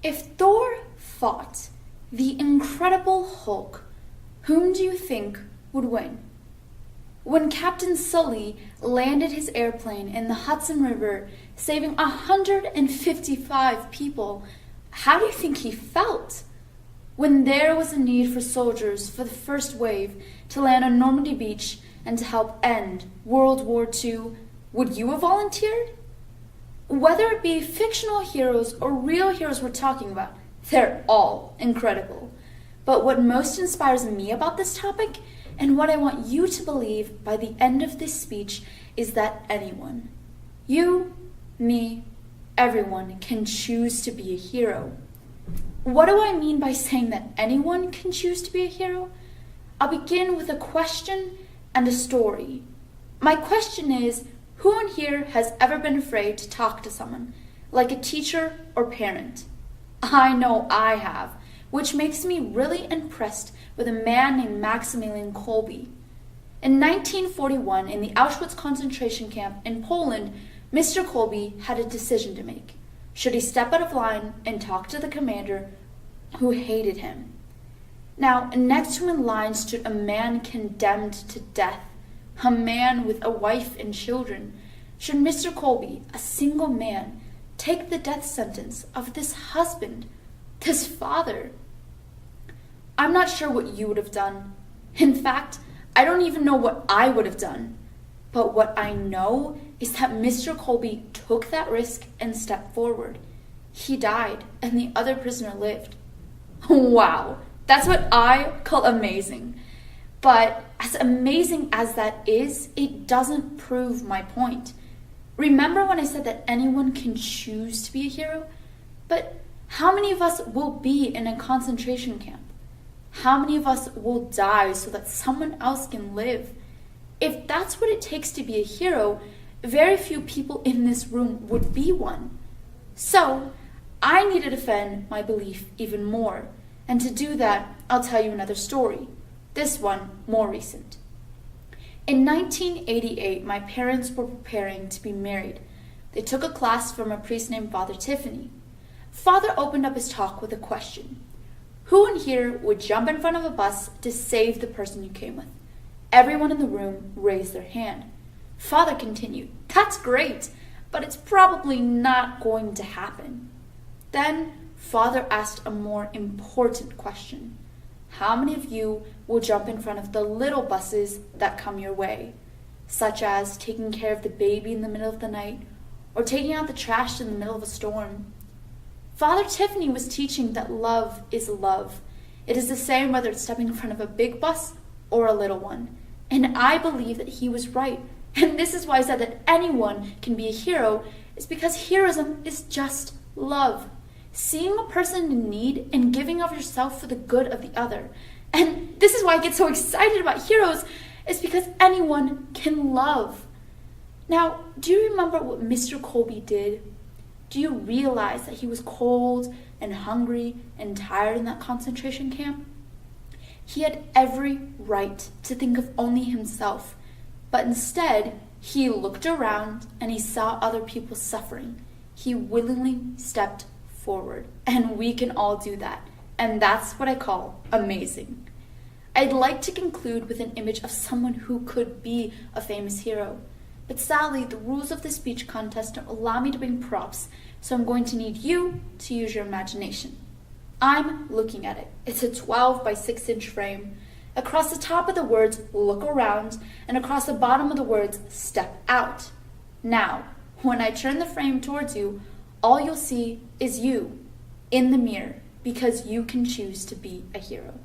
If Thor fought the Incredible Hulk, whom do you think would win? When Captain Sully landed his airplane in the Hudson River, saving 155 people, how do you think he felt? When there was a need for soldiers for the first wave to land on Normandy Beach and to help end World War II, would you have volunteered? Whether it be fictional heroes or real heroes we're talking about, they're all incredible. But what most inspires me about this topic, and what I want you to believe by the end of this speech, is that anyone, you, me, everyone, can choose to be a hero. What do I mean by saying that anyone can choose to be a hero? I'll begin with a question and a story. My question is, who in here has ever been afraid to talk to someone, like a teacher or parent? I know I have, which makes me really impressed with a man named Maximilian Kolbe. In 1941, in the Auschwitz concentration camp in Poland, Mr. Kolbe had a decision to make. Should he step out of line and talk to the commander who hated him? Now, next to him in line stood a man condemned to death, a man with a wife and children. Should Mr. Kolbe, a single man, take the death sentence of this husband, this father? I'm not sure what you would have done. In fact, I don't even know what I would have done. But what I know is that Mr. Kolbe took that risk and stepped forward. He died, and the other prisoner lived. Wow, that's what I call amazing. But as amazing as that is, it doesn't prove my point. Remember when I said that anyone can choose to be a hero? But how many of us will be in a concentration camp? How many of us will die so that someone else can live? If that's what it takes to be a hero, very few people in this room would be one. So, I need to defend my belief even more. And to do that, I'll tell you another story. This one more recent. In 1988, my parents were preparing to be married. They took a class from a priest named Father Tiffany. Father opened up his talk with a question. Who in here would jump in front of a bus to save the person you came with? Everyone in the room raised their hand. Father continued, that's great, but it's probably not going to happen. Then Father asked a more important question. How many of you will jump in front of the little buses that come your way, such as taking care of the baby in the middle of the night or taking out the trash in the middle of a storm? Father Tiffany was teaching that love is love. It is the same whether it's stepping in front of a big bus or a little one. And I believe that he was right. And this is why I said that anyone can be a hero, is because heroism is just love. Seeing a person in need and giving of yourself for the good of the other. And this is why I get so excited about heroes, is because anyone can love. Now, do you remember what Mr. Kolbe did? Do you realize that he was cold and hungry and tired in that concentration camp? He had every right to think of only himself, but instead, he looked around and he saw other people suffering. He willingly stepped forward, and we can all do that, and that's what I call amazing. I'd like to conclude with an image of someone who could be a famous hero, but sadly, the rules of the speech contest don't allow me to bring props, so I'm going to need you to use your imagination. I'm looking at it. It's a 12 by 6 inch frame. Across the top of the words, look around, and across the bottom of the words, step out. Now, when I turn the frame towards you, all you'll see is you in the mirror, because you can choose to be a hero.